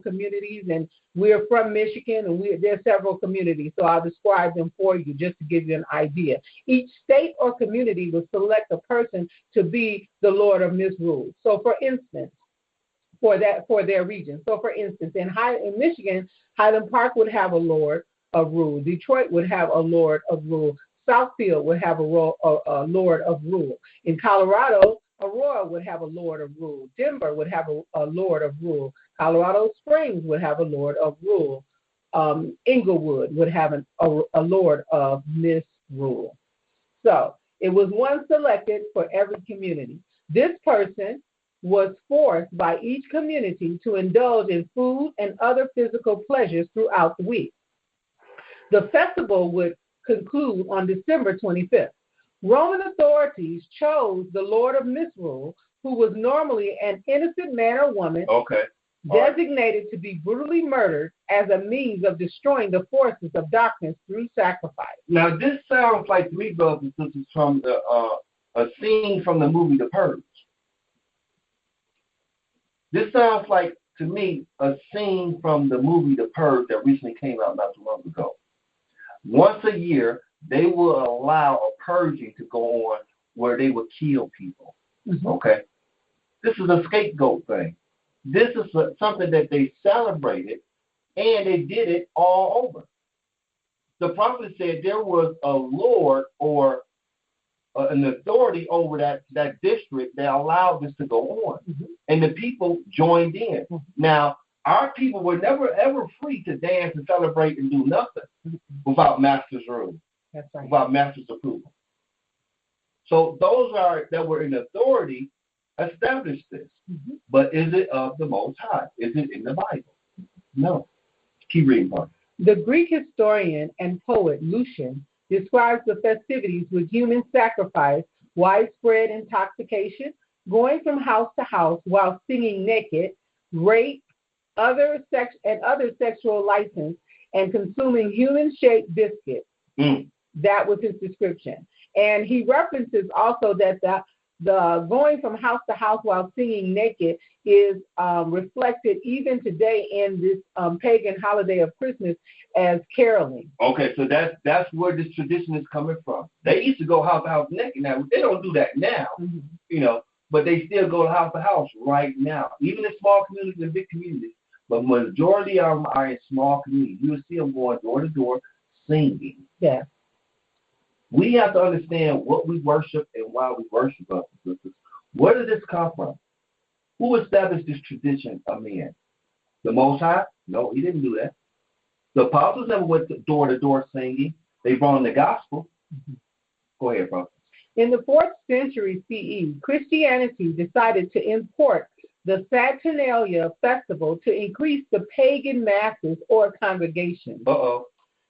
communities, and we're from Michigan, and there's several communities, so I'll describe them for you just to give you an idea. Each state or community will select a person to be the Lord of Misrule. So, for instance, for their region. So, for instance, in Michigan, Highland Park would have a Lord of Rule. Detroit would have a Lord of Rule. Southfield would have a Lord of Rule. In Colorado, Aurora would have a Lord of Rule. Denver would have a Lord of Rule. Colorado Springs would have a Lord of Rule. Inglewood would have a Lord of Misrule. So it was one selected for every community. This person was forced by each community to indulge in food and other physical pleasures throughout the week. The festival would conclude on December 25th. Roman authorities chose the Lord of Misrule, who was normally an innocent man or woman, designated to be brutally murdered as a means of destroying the forces of darkness through sacrifice. Now, this sounds like, to me, brothers and sisters, from a scene from the movie The Purge. This sounds like, to me, a scene from the movie The Purge that recently came out not too long ago. Once a year, they will allow a purging to go on where they would kill people. Okay? This is a scapegoat thing. This is something that they celebrated, and they did it all over. The prophet said there was a lord or an authority over that district that allowed this to go on. And the people joined in. Now, our people were never, ever free to dance and celebrate and do nothing without master's rule, without master's approval. So those that were in authority established this. But is it of the Most High? Is it in the Bible? No. Keep reading, Mark. The Greek historian and poet Lucian describes the festivities with human sacrifice, widespread intoxication, going from house to house while singing naked, rape, other sexual license, and consuming human-shaped biscuits. That was his description. And he references also that the going from house to house while singing naked is reflected even today in this pagan holiday of Christmas as caroling. Okay, so that's where this tradition is coming from. They used to go house to house naked. Now they don't do that now, but they still go house to house right now, even in small communities and big communities. But majority of them are in small communities. You will see them going door to door singing. Yeah. We have to understand what we worship and why we worship us. Where did this come from? Who established this tradition of men? The Most High? No, he didn't do that. The apostles never went door to door singing. They brought in the gospel. Go ahead, bro. In the 4th century CE, Christianity decided to import the Saturnalia festival to increase the pagan masses or congregations.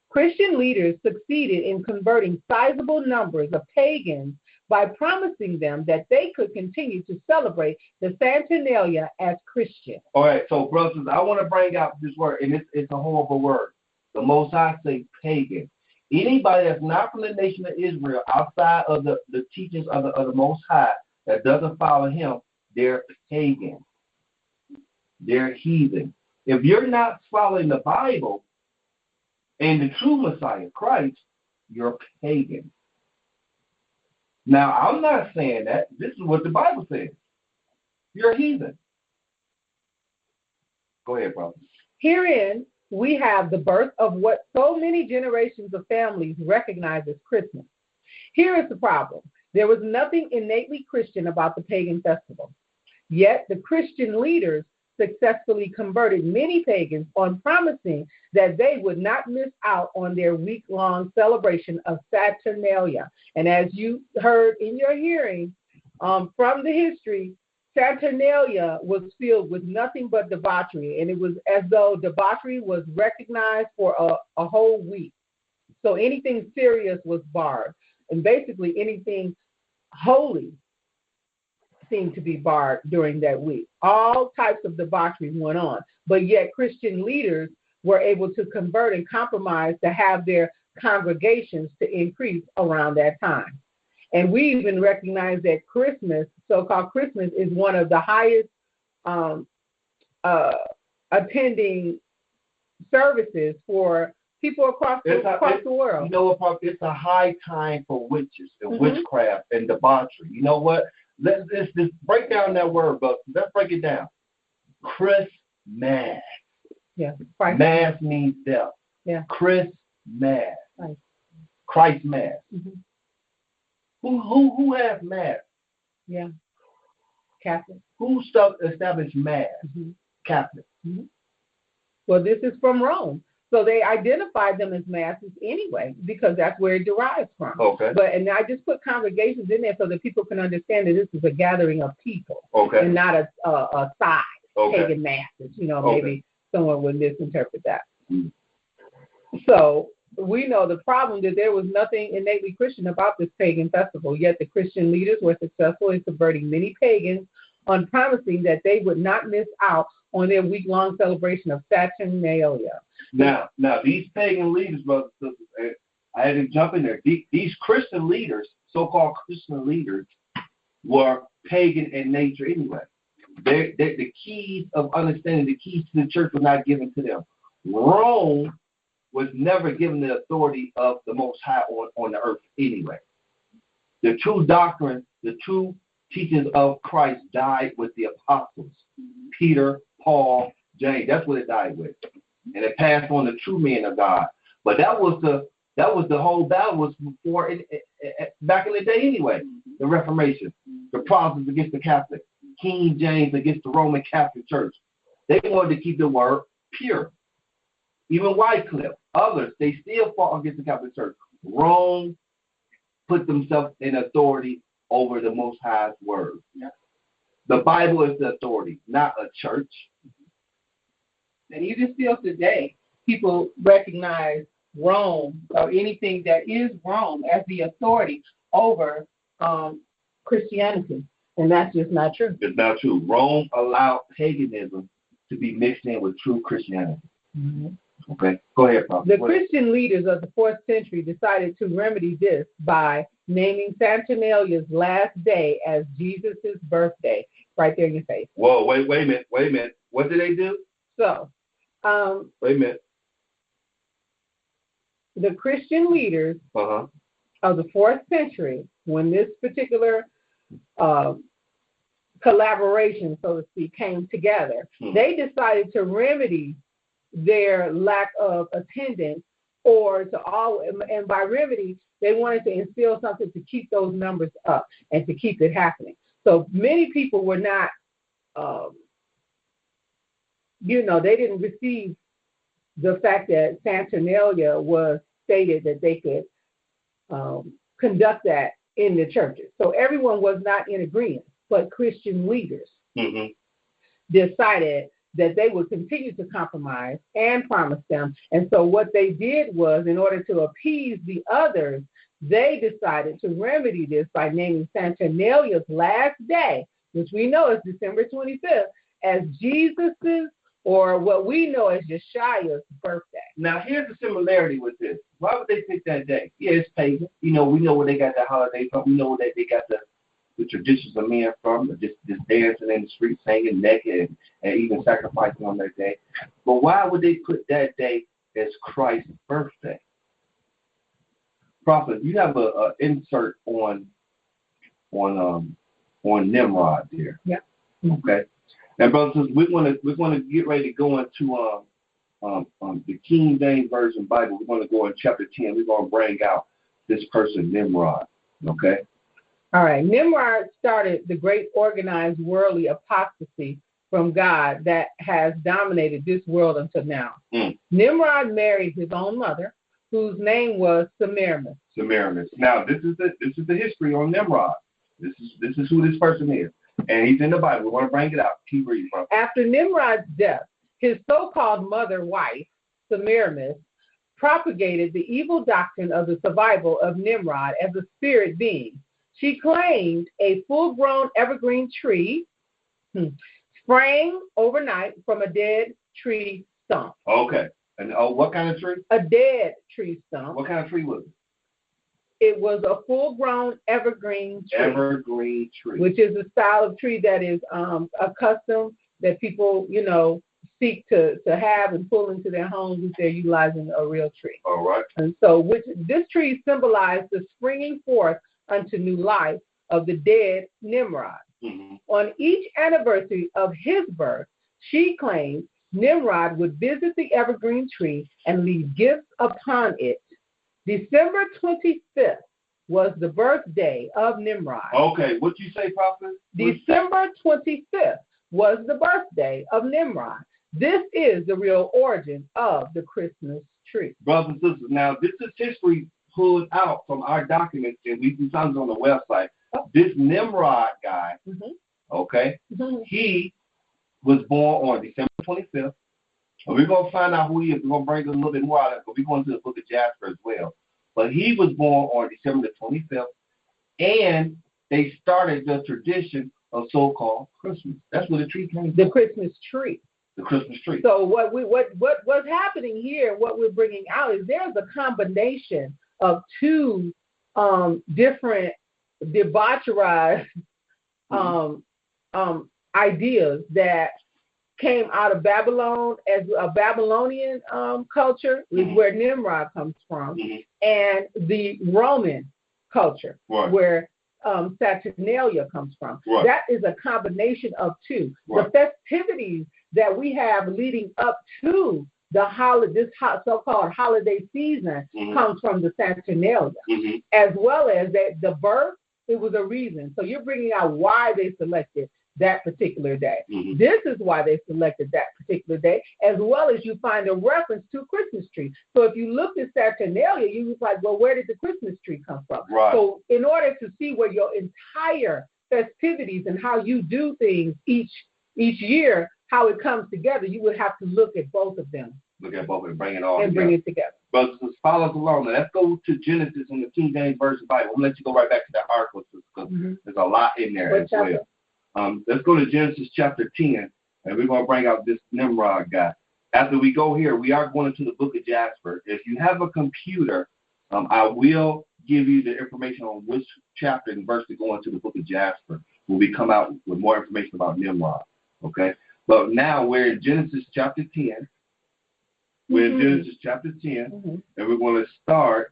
Christian leaders succeeded in converting sizable numbers of pagans by promising them that they could continue to celebrate the Saturnalia as Christian. All right, so brothers, I want to bring out this word, and it's a horrible word. The Most High say pagan. Anybody that's not from the nation of Israel, outside of the teachings of the Most High, that doesn't follow him, they're pagan. They're heathen. If you're not following the Bible and the true Messiah, Christ, you're pagan. Now, I'm not saying that. This is what the Bible says. You're a heathen. Go ahead, brother. Herein, we have the birth of what so many generations of families recognize as Christmas. Here is the problem. There was nothing innately Christian about the pagan festival. Yet the Christian leaders successfully converted many pagans on promising that they would not miss out on their week-long celebration of Saturnalia. And as you heard in your hearing from the history, Saturnalia was filled with nothing but debauchery, and it was as though debauchery was recognized for a whole week. So anything serious was barred, and basically anything holy seemed to be barred during that week. All types of debauchery went on, but yet Christian leaders were able to convert and compromise to have their congregations to increase around that time. And we even recognize that Christmas, so-called Christmas, is one of the highest attending services for people across the world. You know what, Prophet? It's a high time for witches and witchcraft and debauchery. You know what? Let's break down that word, but let's break it down. Christmas. Yeah. Mass means death. Yeah. Christmas. Right. Christ Mass. Who has Mass? Yeah. Catholic. Who established Mass? Catholic. Well, this is from Rome. So they identified them as masses anyway, because that's where it derives from. Okay. And I just put congregations in there so that people can understand that this is a gathering of people. Okay. And not a side, pagan masses. Maybe someone would misinterpret that. So we know the problem that there was nothing innately Christian about this pagan festival, yet the Christian leaders were successful in subverting many pagans on promising that they would not miss out on their week-long celebration of Saturnalia. Now, these pagan leaders, brothers and sisters, I had to jump in there. These Christian leaders, so-called Christian leaders, were pagan in nature anyway. The keys of understanding, the keys to the church were not given to them. Rome was never given the authority of the Most High on the earth anyway. The true doctrine, the true teachings of Christ died with the apostles, Peter, Paul, James. That's what it died with, and it passed on the true men of God. But that was the whole battle was before back in the day anyway. The Reformation, the Protestants against the Catholic, King James against the Roman Catholic Church. They wanted to keep the word pure. Even Wycliffe, others, they still fought against the Catholic Church. Rome put themselves in authority over the Most High's word. Yeah. The Bible is the authority, not a church. And even still today, people recognize Rome or anything that is Rome as the authority over Christianity. And that's just not true. It's not true. Rome allowed paganism to be mixed in with true Christianity. Okay, go ahead, Prophet. The Christian leaders of the 4th century decided to remedy this by naming Saturnalia's last day as Jesus' birthday, right there in your face. Whoa, wait a minute. What did they do? So, wait a minute. The Christian leaders of the 4th century, when this particular collaboration, so to speak, came together, they decided to remedy their lack of attendance, and by remedy, they wanted to instill something to keep those numbers up and to keep it happening. So many people were not, they didn't receive the fact that Saturnalia was stated that they could conduct that in the churches. So everyone was not in agreement, but Christian leaders decided that they would continue to compromise and promise them. And so what they did was, in order to appease the others, they decided to remedy this by naming Saturnalia's last day, which we know is December 25th, as Jesus's, or what we know as Yashaya's birthday. Now, here's the similarity with this. Why would they pick that day? Yeah, it's pagan. We know where they got that holiday from. We know where they got the traditions of men from, just dancing in the street, singing naked, and even sacrificing on that day. But why would they put that day as Christ's birthday? Prophet, you have an insert on Nimrod there. Yeah. Okay. Now, brothers, we're gonna get ready to go into the King James Version Bible. We're gonna go in chapter 10. We're gonna bring out this person Nimrod. Okay. All right. Nimrod started the great organized worldly apostasy from God that has dominated this world until now. Nimrod married his own mother, whose name was Semiramis. Now, this is the history on Nimrod. This is who this person is, and he's in the Bible. We want to bring it out. Keep reading, bro. After Nimrod's death, his so-called mother-wife, Semiramis, propagated the evil doctrine of the survival of Nimrod as a spirit being. She claimed a full-grown evergreen tree sprang overnight from a dead tree stump. Okay. And what kind of tree? A dead tree stump. What kind of tree was it? It was a full-grown evergreen tree. Evergreen tree. Which is a style of tree that is accustomed, that people, seek to have and pull into their homes if they're utilizing a real tree. All right. And so this tree symbolized the springing forth unto new life of the dead Nimrod. Mm-hmm. On each anniversary of his birth, she claimed Nimrod would visit the evergreen tree and leave gifts upon it. December 25th was the birthday of Nimrod. Okay, what you say, Prophet? December 25th was the birthday of Nimrod. This is the real origin of the Christmas tree. Brothers and sisters, now this is history pulled out from our documents, and we can find it on the website. This Nimrod guy, okay, he was born on December 25th. And we're going to find out who he is. We're going to bring a little bit more out of it, but we're going to the book of Jasper as well. But he was born on December the 25th, and they started the tradition of so-called Christmas. That's where the tree came from. The Christmas tree. The Christmas tree. So what's happening here, what we're bringing out is there's a combination of two different debaucherized ideas that came out of Babylon as a Babylonian culture, is where Nimrod comes from, and the Roman culture, where Saturnalia comes from. That is a combination of two. The festivities that we have leading up to this so-called holiday season comes from the Saturnalia, as well as that the birth. It was a reason. So you're bringing out why they selected that particular day. This is why they selected that particular day, as well as you find a reference to a Christmas tree. So if you looked at Saturnalia, you was like, well, where did the Christmas tree come from? So in order to see where your entire festivities and how you do things each year, how it comes together, you would have to look at both of them. Look at both and bring it all and together. Bring it together. Brothers, just follow us along. Now, let's go to Genesis in the King James Version Bible. I'm going to let you go right back to that article because there's a lot in there as well. Let's go to Genesis chapter 10, and we're going to bring out this Nimrod guy. After we go here, we are going into the book of Jasper. If you have a computer, I will give you the information on which chapter and verse to go into the book of Jasper when we come out with more information about Nimrod. Okay? But now we're in Genesis chapter 10. We're in Genesis chapter 10, and we're going to start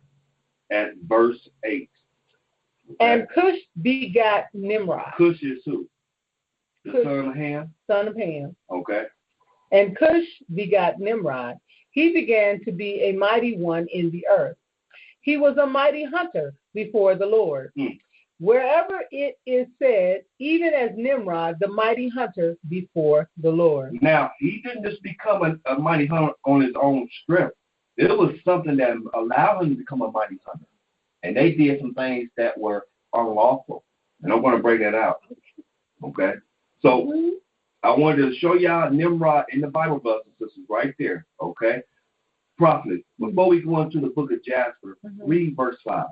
at verse 8. Okay? And Cush begat Nimrod. Cush is who? The son of Ham? Son of Ham. Okay. And Cush begat Nimrod. He began to be a mighty one in the earth. He was a mighty hunter before the Lord. Wherever it is said, even as Nimrod, the mighty hunter before the Lord. Now, he didn't just become a mighty hunter on his own strength. It was something that allowed him to become a mighty hunter. And they did some things that were unlawful. And I'm going to bring that out. Okay? So I wanted to show y'all Nimrod in the Bible, brothers and sisters, right there. Okay? Prophet, before we go into the book of Jasper, read verse 5.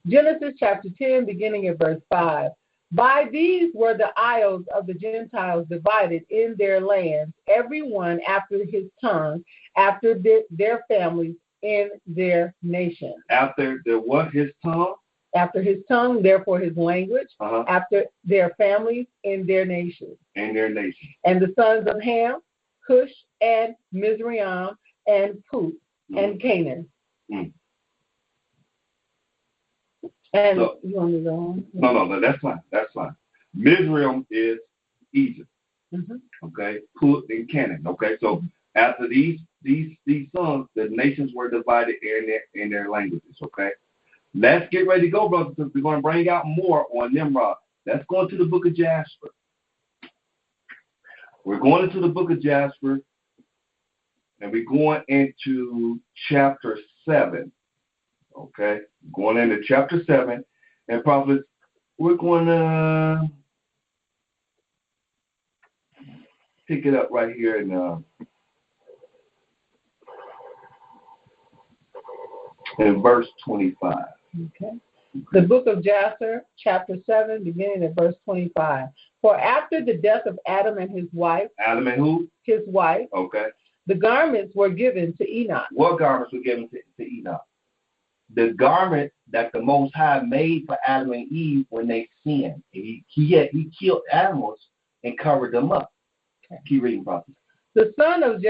Genesis chapter 10, beginning at verse 5. By these were the isles of the Gentiles divided in their lands, every one after his tongue, after their families in their nation. After the what? His tongue? After his tongue, therefore his language, after their families in their nations. In their nation. And the sons of Ham, Cush, and Mizraim, and Put, and Canaan. And so, you want to go on? No, that's fine. That's fine. Mizraim is Egypt. Okay, Put and Canaan. Okay, so after these sons, the nations were divided in their languages. Okay, let's get ready to go, brothers. We're going to bring out more on Nimrod. Let's go into the book of Jasper. We're going into the book of Jasper, and we're going into chapter 7. Okay, going into chapter 7, and prophets, we're going to pick it up right here in verse 25. Okay. The book of Jasper, chapter 7, beginning at verse 25. For after the death of Adam and his wife. Adam and who? His wife. Okay. The garments were given to Enoch. What garments were given to Enoch? The garment that the Most High made for Adam and Eve when they sinned. He killed animals and covered them up. Okay. Keep reading, prophet. The son of